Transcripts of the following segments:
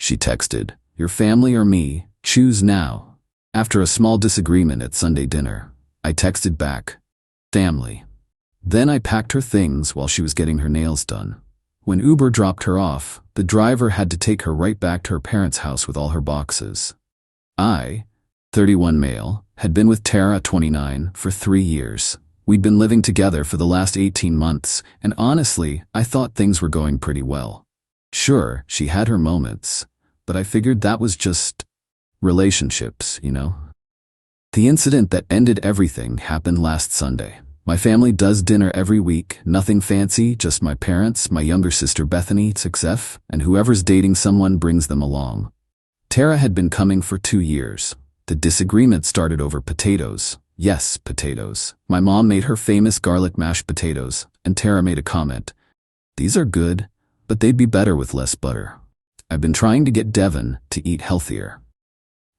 she texted. Your family or me, choose now. After a small disagreement at Sunday dinner, I texted back, family. Then I packed her things while she was getting her nails done. When Uber dropped her off, the driver had to take her right back to her parents' house with all her boxes. I, 31 male, had been with Tara, 29, for 3 years. We'd been living together for the last 18 months, and honestly, I thought things were going pretty well. Sure, she had her moments, but I figured that was just relationships, you know? The incident that ended everything happened last Sunday. My family does dinner every week, nothing fancy, just my parents, my younger sister Bethany, 6F, and whoever's dating someone brings them along. Tara had been coming for 2 years. The disagreement started over potatoes. Yes, potatoes. My mom made her famous garlic mashed potatoes, and Tara made a comment. These are good, but they'd be better with less butter. I've been trying to get Devin to eat healthier.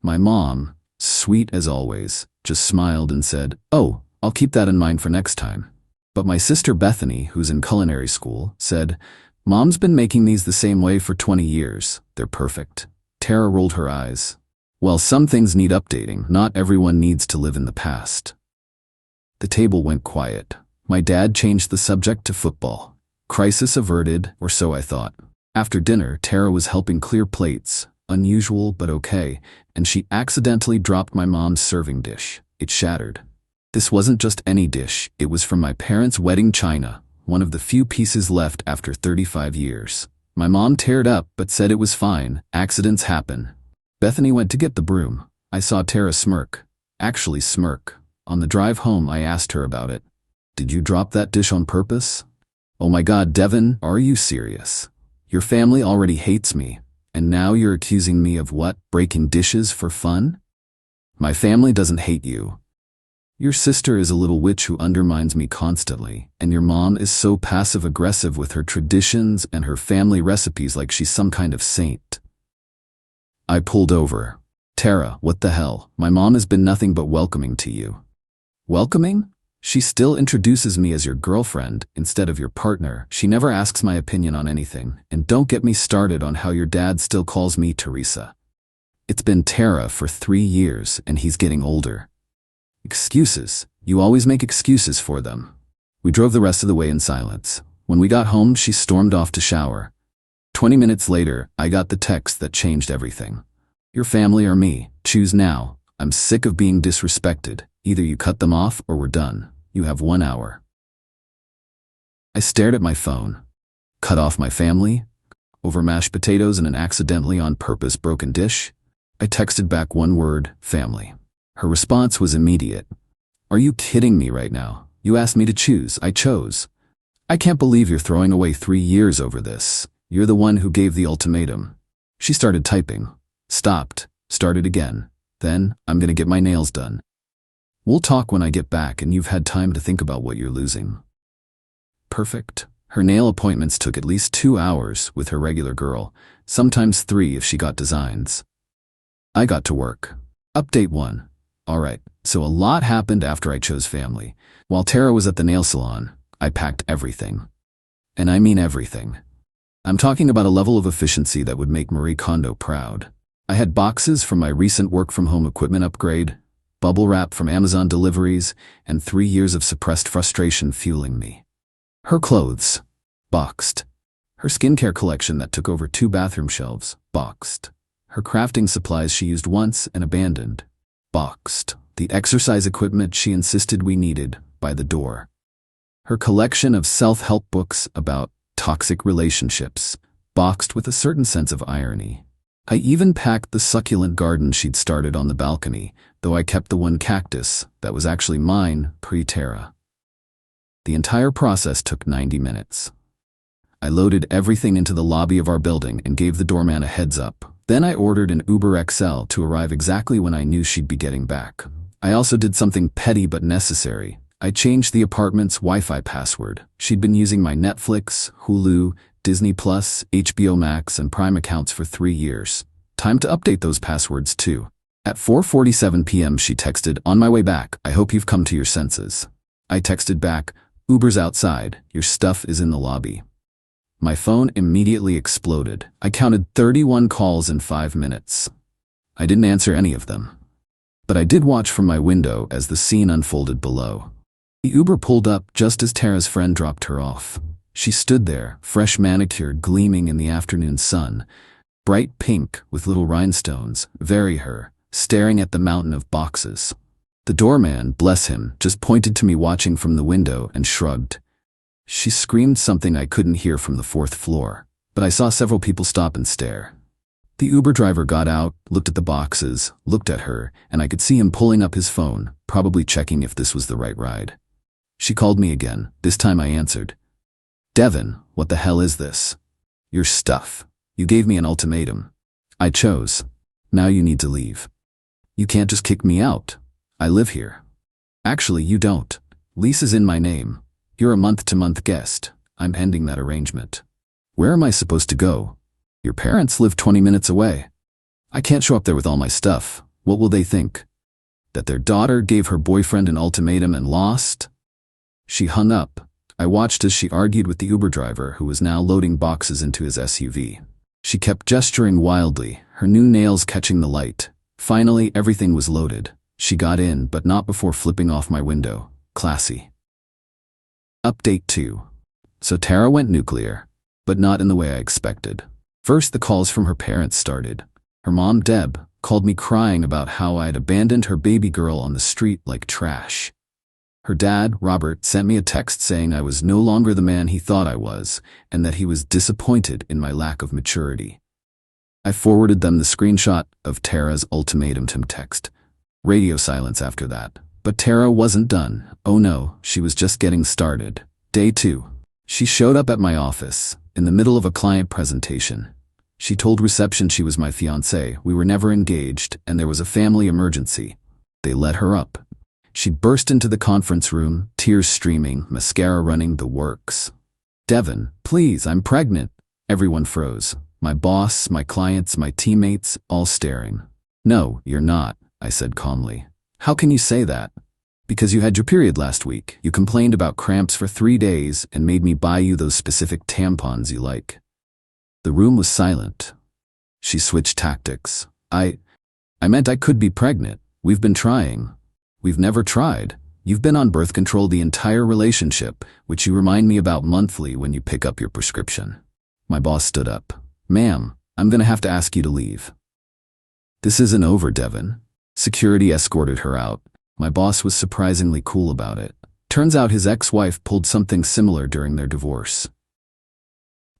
My mom, sweet as always, just smiled and said, oh, I'll keep that in mind for next time. But my sister Bethany, who's in culinary school, said, Mom's been making these the same way for 20 years. They're perfect. Tara rolled her eyes. Well, some things need updating. Not everyone needs to live in the past. The table went quiet. My dad changed the subject to football. Crisis averted, or so I thought. After dinner, Tara was helping clear plates. Unusual, but okay, and she accidentally dropped my mom's serving dish. It shattered. This wasn't just any dish, it was from my parents' wedding china, one of the few pieces left after 35 years. My mom teared up but said it was fine, accidents happen. Bethany went to get the broom. I saw Tara smirk. Actually smirk. On the drive home I asked her about it. Did you drop that dish on purpose? Oh my God, Devin, are you serious? Your family already hates me, and now you're accusing me of what, breaking dishes for fun? My family doesn't hate you. Your sister is a little witch who undermines me constantly, and your mom is so passive-aggressive with her traditions and her family recipes like she's some kind of saint. I pulled over. Tara, what the hell? My mom has been nothing but welcoming to you. Welcoming? She still introduces me as your girlfriend instead of your partner. She never asks my opinion on anything, and don't get me started on how your dad still calls me Teresa. It's been Tara for 3 years, and he's getting older. Excuses. You always make excuses for them. We drove the rest of the way in silence. When we got home, she stormed off to shower. 20 minutes later, I got the text that changed everything. Your family or me, choose now. I'm sick of being disrespected. Either you cut them off or we're done. You have 1 hour. I stared at my phone. Cut off my family? Over mashed potatoes and an accidentally on purpose broken dish? I texted back one word, family. Her response was immediate. Are you kidding me right now? You asked me to choose. I chose. I can't believe you're throwing away 3 years over this. You're the one who gave the ultimatum. She started typing. Stopped. Started again. Then, I'm gonna get my nails done. We'll talk when I get back and you've had time to think about what you're losing. Perfect. Her nail appointments took at least 2 hours with her regular girl, sometimes 3 if she got designs. I got to work. Update 1. Alright, so a lot happened after I chose family. While Tara was at the nail salon, I packed everything. And I mean everything. I'm talking about a level of efficiency that would make Marie Kondo proud. I had boxes from my recent work-from-home equipment upgrade, bubble wrap from Amazon deliveries, and 3 years of suppressed frustration fueling me. Her clothes, boxed. Her skincare collection that took over 2 bathroom shelves, boxed. Her crafting supplies she used once and abandoned, boxed. The exercise equipment she insisted we needed, by the door. Her collection of self-help books about toxic relationships, boxed with a certain sense of irony. I even packed the succulent garden she'd started on the balcony, though I kept the one cactus that was actually mine pre-Tara. The entire process took 90 minutes. I loaded everything into the lobby of our building and gave the doorman a heads up. Then I ordered an Uber XL to arrive exactly when I knew she'd be getting back. I also did something petty but necessary. I changed the apartment's Wi-Fi password. She'd been using my Netflix, Hulu, Disney+, HBO Max, and Prime accounts for 3 years. Time to update those passwords too. At 4:47 p.m. she texted, on my way back, I hope you've come to your senses. I texted back, Uber's outside, your stuff is in the lobby. My phone immediately exploded. I counted 31 calls in 5 minutes. I didn't answer any of them. But I did watch from my window as the scene unfolded below. The Uber pulled up just as Tara's friend dropped her off. She stood there, fresh manicured, gleaming in the afternoon sun, bright pink with little rhinestones, very her, staring at the mountain of boxes. The doorman, bless him, just pointed to me watching from the window and shrugged. She screamed something I couldn't hear from the 4th floor, but I saw several people stop and stare. The Uber driver got out, looked at the boxes, looked at her, and I could see him pulling up his phone, probably checking if this was the right ride. She called me again. This time I answered. "Devin, what the hell is this? Your stuff. You gave me an ultimatum. I chose. Now you need to leave. You can't just kick me out. I live here." "Actually, you don't. Lease is in my name. You're a month-to-month guest. I'm ending that arrangement." "Where am I supposed to go? Your parents live 20 minutes away. I can't show up there with all my stuff. What will they think? That their daughter gave her boyfriend an ultimatum and lost?" She hung up. I watched as she argued with the Uber driver, who was now loading boxes into his SUV. She kept gesturing wildly, her new nails catching the light. Finally, everything was loaded. She got in, but not before flipping off my window. Classy. Update 2. So Tara went nuclear, but not in the way I expected. First, the calls from her parents started. Her mom, Deb, called me crying about how I'd abandoned her baby girl on the street like trash. Her dad, Robert, sent me a text saying I was no longer the man he thought I was, and that he was disappointed in my lack of maturity. I forwarded them the screenshot of Tara's ultimatum text. Radio silence after that. But Tara wasn't done. Oh no, she was just getting started. Day 2. She showed up at my office, in the middle of a client presentation. She told reception she was my fiancé, we were never engaged, and there was a family emergency. They let her up. She burst into the conference room, tears streaming, mascara running, the works. "Devin, please, I'm pregnant." Everyone froze. My boss, my clients, my teammates, all staring. "No, you're not," I said calmly. "How can you say that?" "Because you had your period last week. You complained about cramps for 3 days and made me buy you those specific tampons you like." The room was silent. She switched tactics. I meant I could be pregnant. We've been trying." "We've never tried. You've been on birth control the entire relationship, which you remind me about monthly when you pick up your prescription." My boss stood up. "Ma'am, I'm gonna have to ask you to leave." "This isn't over, Devin." Security escorted her out. My boss was surprisingly cool about it. Turns out his ex-wife pulled something similar during their divorce.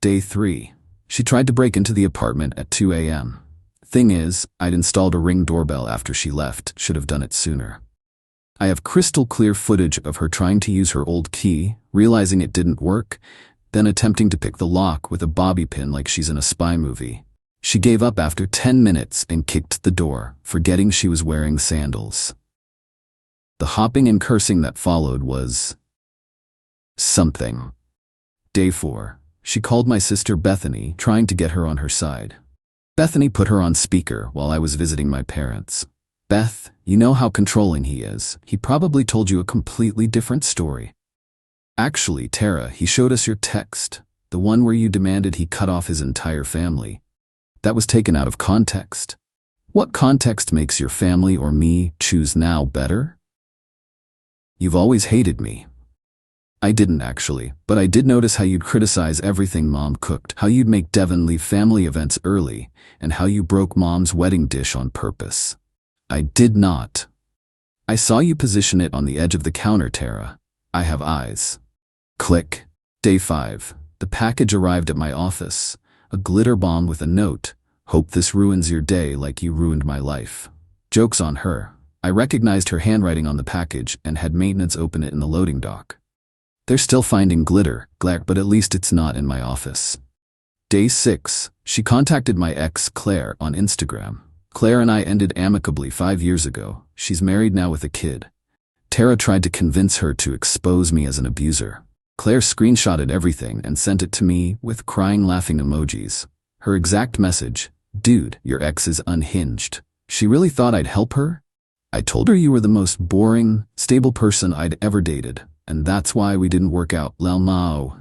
Day 3. She tried to break into the apartment at 2 a.m. Thing is, I'd installed a Ring doorbell after she left, should have done it sooner. I have crystal clear footage of her trying to use her old key, realizing it didn't work, then attempting to pick the lock with a bobby pin like she's in a spy movie. She gave up after 10 minutes and kicked the door, forgetting she was wearing sandals. The hopping and cursing that followed was something. Day 4. She called my sister Bethany, trying to get her on her side. Bethany put her on speaker while I was visiting my parents. "Beth, you know how controlling he is. He probably told you a completely different story." "Actually, Tara, he showed us your text, the one where you demanded he cut off his entire family. That was taken out of context. What context makes your family or me choose now better?" "You've always hated me." "I didn't actually, but I did notice how you'd criticize everything Mom cooked, how you'd make Devin leave family events early, and how you broke Mom's wedding dish on purpose." "I did not. I saw you position it on the edge of the counter, Tara. I have eyes." Click. Day 5. The package arrived at my office. A glitter bomb with a note. "Hope this ruins your day like you ruined my life." Joke's on her. I recognized her handwriting on the package and had maintenance open it in the loading dock. They're still finding glitter, but at least it's not in my office. Day 6. She contacted my ex, Claire, on Instagram. Claire and I ended amicably 5 years ago. She's married now with a kid. Tara tried to convince her to expose me as an abuser. Claire screenshotted everything and sent it to me with crying laughing emojis. Her exact message: "Dude, your ex is unhinged." She really thought I'd help her? I told her you were the most boring, stable person I'd ever dated, and that's why we didn't work out, Lal Mao.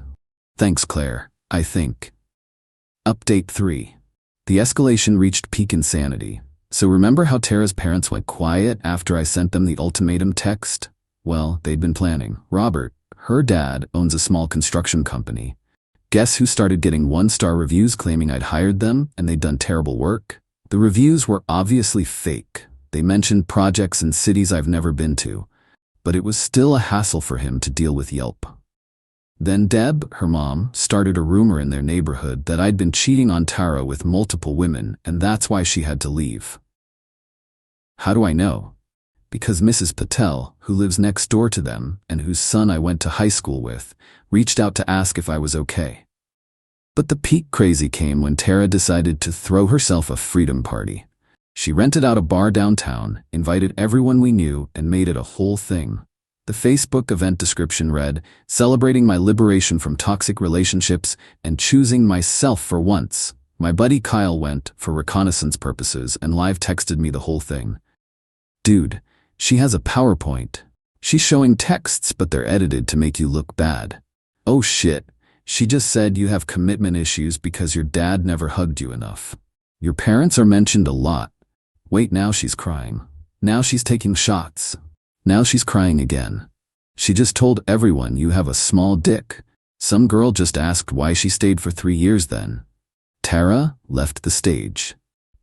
Thanks, Claire. I think. Update 3. The escalation reached peak insanity. So remember how Tara's parents went quiet after I sent them the ultimatum text? Well, they'd been planning. Robert, her dad, owns a small construction company. Guess who started getting 1-star reviews claiming I'd hired them and they'd done terrible work? The reviews were obviously fake. They mentioned projects in cities I've never been to, but it was still a hassle for him to deal with Yelp. Then Deb, her mom, started a rumor in their neighborhood that I'd been cheating on Tara with multiple women and that's why she had to leave. How do I know? Because Mrs. Patel, who lives next door to them and whose son I went to high school with, reached out to ask if I was okay. But the peak crazy came when Tara decided to throw herself a freedom party. She rented out a bar downtown, invited everyone we knew, and made it a whole thing. The Facebook event description read, "Celebrating my liberation from toxic relationships and choosing myself for once." My buddy Kyle went for reconnaissance purposes and live texted me the whole thing. Dude, she has a PowerPoint. She's showing texts, but they're edited to make you look bad. Oh shit, she just said you have commitment issues because your dad never hugged you enough. Your parents are mentioned a lot. Wait, now she's crying. Now she's taking shots. Now she's crying again. She just told everyone you have a small dick. Some girl just asked why she stayed for 3 years then. Tara left the stage.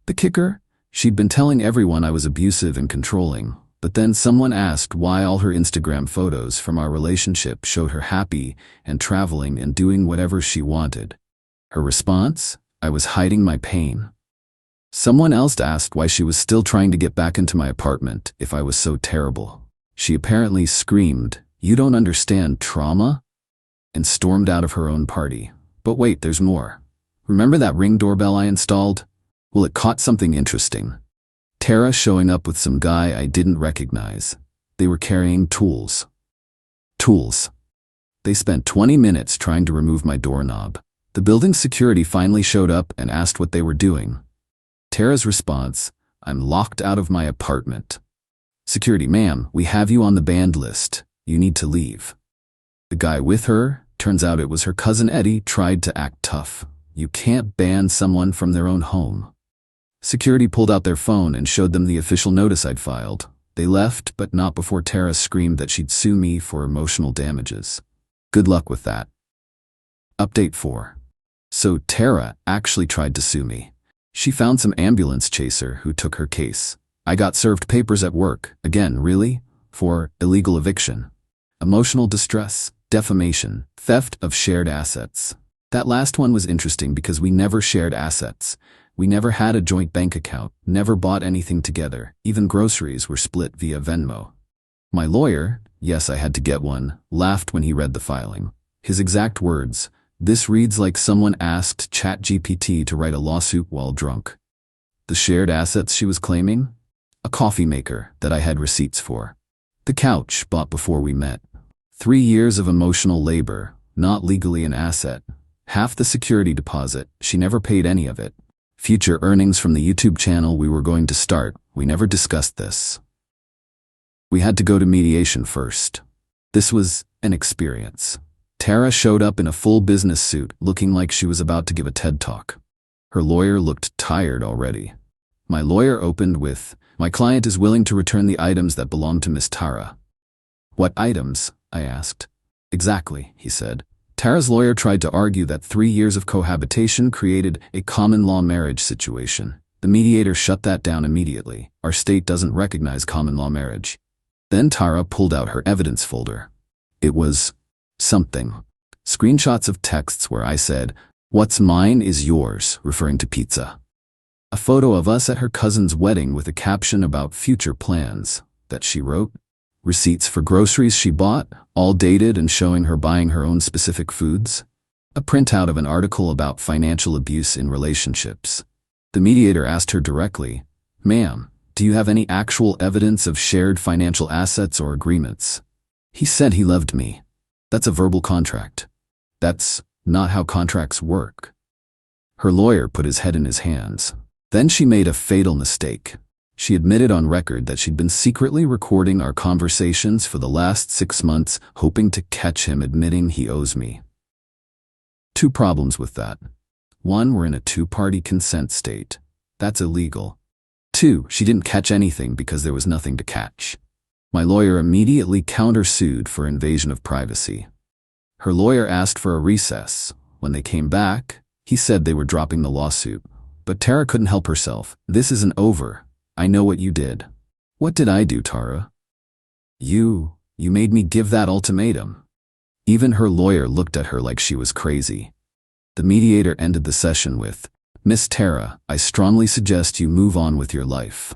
The kicker? She'd been telling everyone I was abusive and controlling, but then someone asked why all her Instagram photos from our relationship showed her happy and traveling and doing whatever she wanted. Her response? I was hiding my pain. Someone else asked why she was still trying to get back into my apartment if I was so terrible. She apparently screamed, "You don't understand trauma?" and stormed out of her own party. But wait, there's more. Remember that Ring doorbell I installed? Well, it caught something interesting. Tara showing up with some guy I didn't recognize. They were carrying tools. Tools. They spent 20 minutes trying to remove my doorknob. The building's security finally showed up and asked what they were doing. Tara's response, "I'm locked out of my apartment." Security, "Ma'am, we have you on the banned list. You need to leave." The guy with her, turns out it was her cousin Eddie, tried to act tough. You can't ban someone from their own home. Security pulled out their phone and showed them the official notice I'd filed. They left, but not before Tara screamed that she'd sue me for emotional damages. Good luck with that. Update 4. So Tara actually tried to sue me. She found some ambulance chaser who took her case. I got served papers at work, again, really? For illegal eviction, emotional distress, defamation, theft of shared assets. That last one was interesting because we never shared assets. We never had a joint bank account, never bought anything together, even groceries were split via Venmo. My lawyer, yes, I had to get one, laughed when he read the filing. His exact words, "This reads like someone asked ChatGPT to write a lawsuit while drunk." The shared assets she was claiming? A coffee maker that I had receipts for. The couch bought before we met. 3 years of emotional labor, not legally an asset. Half the security deposit, she never paid any of it. Future earnings from the YouTube channel we were going to start, we never discussed this. We had to go to mediation first. This was an experience. Tara showed up in a full business suit, looking like she was about to give a TED Talk. Her lawyer looked tired already. My lawyer opened with, "My client is willing to return the items that belong to Miss Tara." "What items?" I asked. "Exactly," he said. Tara's lawyer tried to argue that 3 years of cohabitation created a common law marriage situation. The mediator shut that down immediately. Our state doesn't recognize common law marriage. Then Tara pulled out her evidence folder. It was something. Screenshots of texts where I said, "What's mine is yours," referring to pizza. A photo of us at her cousin's wedding with a caption about future plans that she wrote. Receipts for groceries she bought, all dated and showing her buying her own specific foods. A printout of an article about financial abuse in relationships. The mediator asked her directly, "Ma'am, do you have any actual evidence of shared financial assets or agreements?" He said he loved me. That's a verbal contract. That's not how contracts work. Her lawyer put his head in his hands. Then she made a fatal mistake. She admitted on record that she'd been secretly recording our conversations for the last 6 months, hoping to catch him admitting he owes me. Two problems with that. One, we're in a two-party consent state. That's illegal. Two, she didn't catch anything because there was nothing to catch. My lawyer immediately countersued for invasion of privacy. Her lawyer asked for a recess. When they came back, he said they were dropping the lawsuit. But Tara couldn't help herself. This isn't over. I know what you did. What did I do, Tara? You made me give that ultimatum. Even her lawyer looked at her like she was crazy. The mediator ended the session with, Miss Tara, I strongly suggest you move on with your life.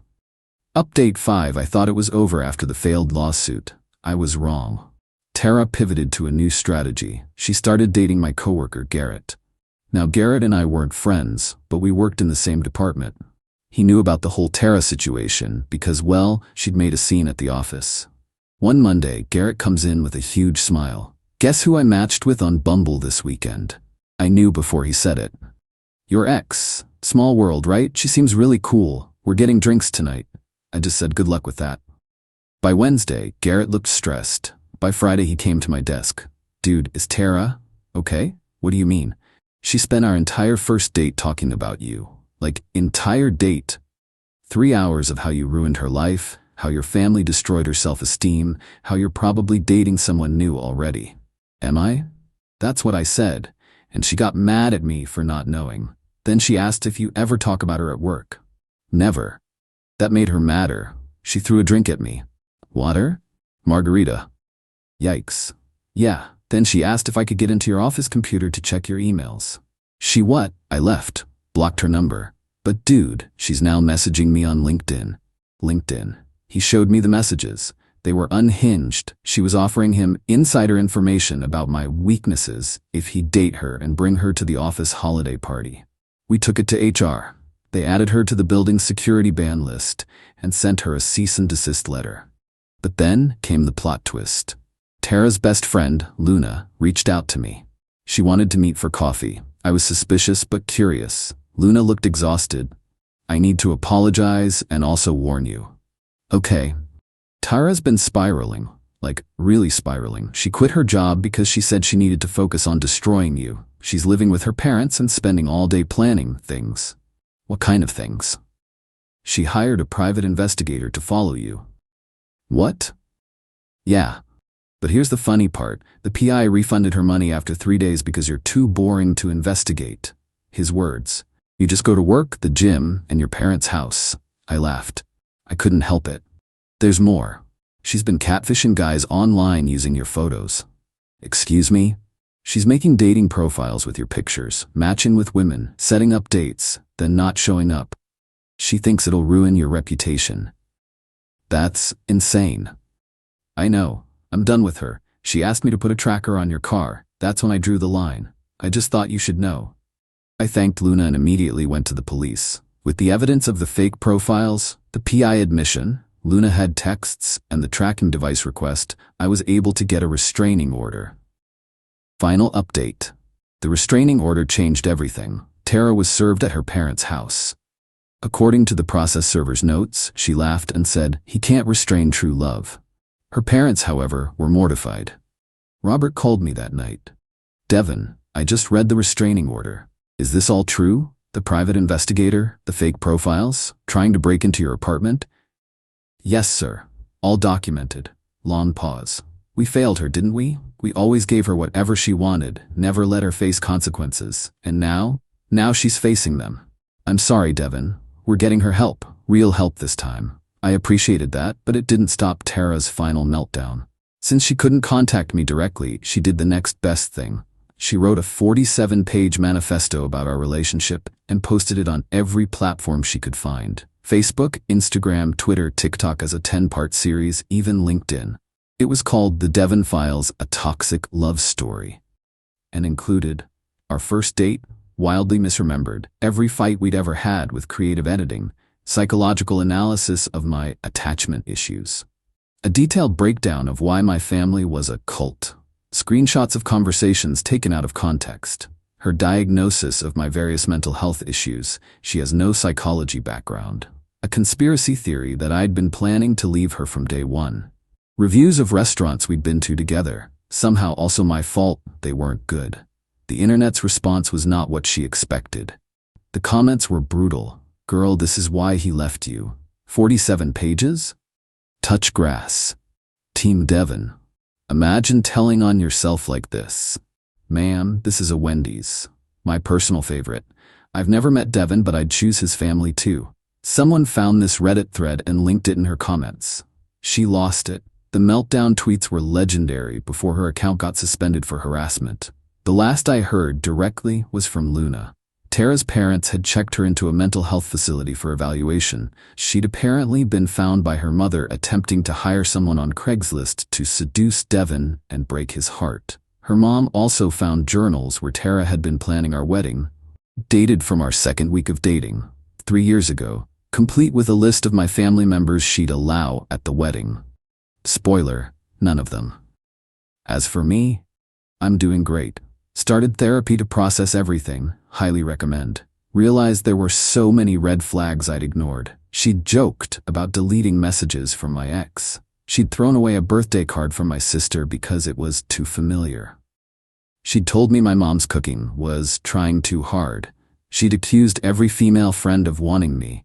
Update 5. I thought it was over after the failed lawsuit. I was wrong. Tara pivoted to a new strategy. She started dating my coworker, Garrett. Now, Garrett and I weren't friends, but we worked in the same department. He knew about the whole Tara situation because, well, she'd made a scene at the office. One Monday, Garrett comes in with a huge smile. Guess who I matched with on Bumble this weekend? I knew before he said it. Your ex. Small world, right? She seems really cool. We're getting drinks tonight. I just said good luck with that. By Wednesday, Garrett looked stressed. By Friday, he came to my desk. Dude, is Tara okay? What do you mean? She spent our entire first date talking about you. Like, entire date. 3 hours of how you ruined her life, how your family destroyed her self-esteem, how you're probably dating someone new already. Am I? That's what I said, and she got mad at me for not knowing. Then she asked if you ever talk about her at work. Never. That made her madder. She threw a drink at me. Water? Margarita. Yikes. Yeah. Then she asked if I could get into your office computer to check your emails. She what? I left. Blocked her number. But dude, she's now messaging me on LinkedIn. LinkedIn. He showed me the messages. They were unhinged. She was offering him insider information about my weaknesses if he'd date her and bring her to the office holiday party. We took it to HR. They added her to the building's security ban list and sent her a cease and desist letter. But then came the plot twist. Tara's best friend, Luna, reached out to me. She wanted to meet for coffee. I was suspicious but curious. Luna looked exhausted. I need to apologize and also warn you. Okay. Tara's been spiraling, like really spiraling. She quit her job because she said she needed to focus on destroying you. She's living with her parents and spending all day planning things. What kind of things? She hired a private investigator to follow you. What? Yeah. But here's the funny part. The PI refunded her money after 3 days because you're too boring to investigate. His words. You just go to work, the gym, and your parents' house. I laughed. I couldn't help it. There's more. She's been catfishing guys online using your photos. Excuse me? She's making dating profiles with your pictures, matching with women, setting up dates, then not showing up. She thinks it'll ruin your reputation. That's insane. I know. I'm done with her. She asked me to put a tracker on your car. That's when I drew the line. I just thought you should know. I thanked Luna and immediately went to the police. With the evidence of the fake profiles, the PI admission, Luna had texts, and the tracking device request, I was able to get a restraining order. Final update. The restraining order changed everything. Tara was served at her parents' house. According to the process server's notes, she laughed and said, he can't restrain true love. Her parents, however, were mortified. Robert called me that night. Devin, I just read the restraining order. Is this all true? The private investigator, the fake profiles, trying to break into your apartment? Yes, sir. All documented. Long pause. We failed her, didn't we? We always gave her whatever she wanted, never let her face consequences. And now she's facing them. I'm sorry, Devin. We're getting her help. Real help this time. I appreciated that, but it didn't stop Tara's final meltdown. Since she couldn't contact me directly, she did the next best thing. She wrote a 47-page manifesto about our relationship and posted it on every platform she could find. Facebook, Instagram, Twitter, TikTok as a 10-part series, even LinkedIn. It was called The Devin Files, A Toxic Love Story. And included our first date, wildly misremembered, every fight we'd ever had with creative editing, psychological analysis of my attachment issues, a detailed breakdown of why my family was a cult, screenshots of conversations taken out of context, her diagnosis of my various mental health issues. She has no psychology background, a conspiracy theory that I'd been planning to leave her from day one, reviews of restaurants we'd been to together, somehow also my fault they weren't good, The internet's response was not what she expected. The comments were brutal. Girl, this is why he left you. 47 pages? Touch grass. Team Devon. Imagine telling on yourself like this. Ma'am, this is a Wendy's. My personal favorite. I've never met Devon, but I'd choose his family too. Someone found this Reddit thread and linked it in her comments. She lost it. The meltdown tweets were legendary before her account got suspended for harassment. The last I heard directly was from Luna. Tara's parents had checked her into a mental health facility for evaluation. She'd apparently been found by her mother attempting to hire someone on Craigslist to seduce Devon and break his heart. Her mom also found journals where Tara had been planning our wedding, dated from our second week of dating, 3 years ago, complete with a list of my family members she'd allow at the wedding. Spoiler, none of them. As for me, I'm doing great. Started therapy to process everything, highly recommend. Realized there were so many red flags I'd ignored. She'd joked about deleting messages from my ex. She'd thrown away a birthday card from my sister because it was too familiar. She'd told me my mom's cooking was trying too hard. She'd accused every female friend of wanting me.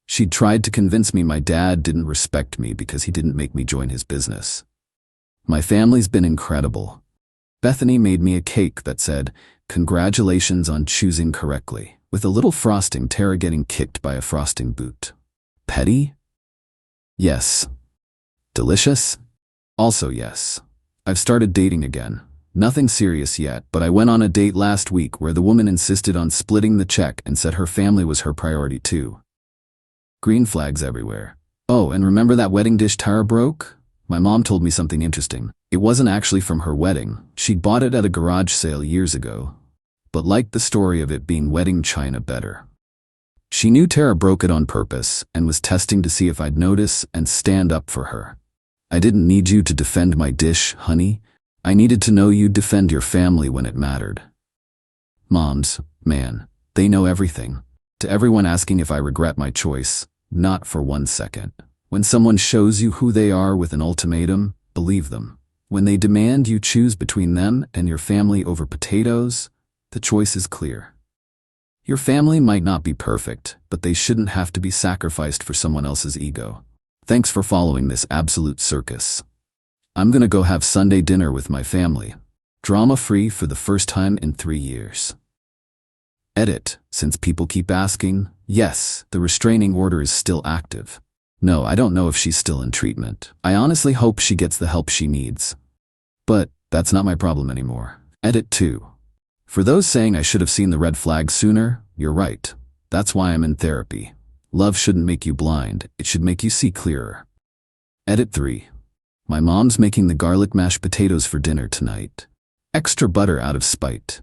She'd tried to convince me my dad didn't respect me because he didn't make me join his business. My family's been incredible. Bethany made me a cake that said, "Congratulations on choosing correctly," with a little frosting, Tara getting kicked by a frosting boot. Petty? Yes. Delicious? Also yes. I've started dating again. Nothing serious yet, but I went on a date last week where the woman insisted on splitting the check and said her family was her priority too. Green flags everywhere. Oh, and remember that wedding dish Tara broke? My mom told me something interesting. It wasn't actually from her wedding. She'd bought it at a garage sale years ago, but liked the story of it being wedding china better. She knew Tara broke it on purpose and was testing to see if I'd notice and stand up for her. I didn't need you to defend my dish, honey. I needed to know you'd defend your family when it mattered. Moms, man, they know everything. To everyone asking if I regret my choice, not for 1 second. When someone shows you who they are with an ultimatum, believe them. When they demand you choose between them and your family over potatoes, the choice is clear. Your family might not be perfect, but they shouldn't have to be sacrificed for someone else's ego. Thanks for following this absolute circus. I'm gonna go have Sunday dinner with my family. Drama-free for the first time in 3 years. Edit, since people keep asking, yes, the restraining order is still active. No, I don't know if she's still in treatment. I honestly hope she gets the help she needs. But that's not my problem anymore. Edit 2. For those saying I should have seen the red flags sooner, you're right. That's why I'm in therapy. Love shouldn't make you blind, it should make you see clearer. Edit 3. My mom's making the garlic mashed potatoes for dinner tonight. Extra butter out of spite.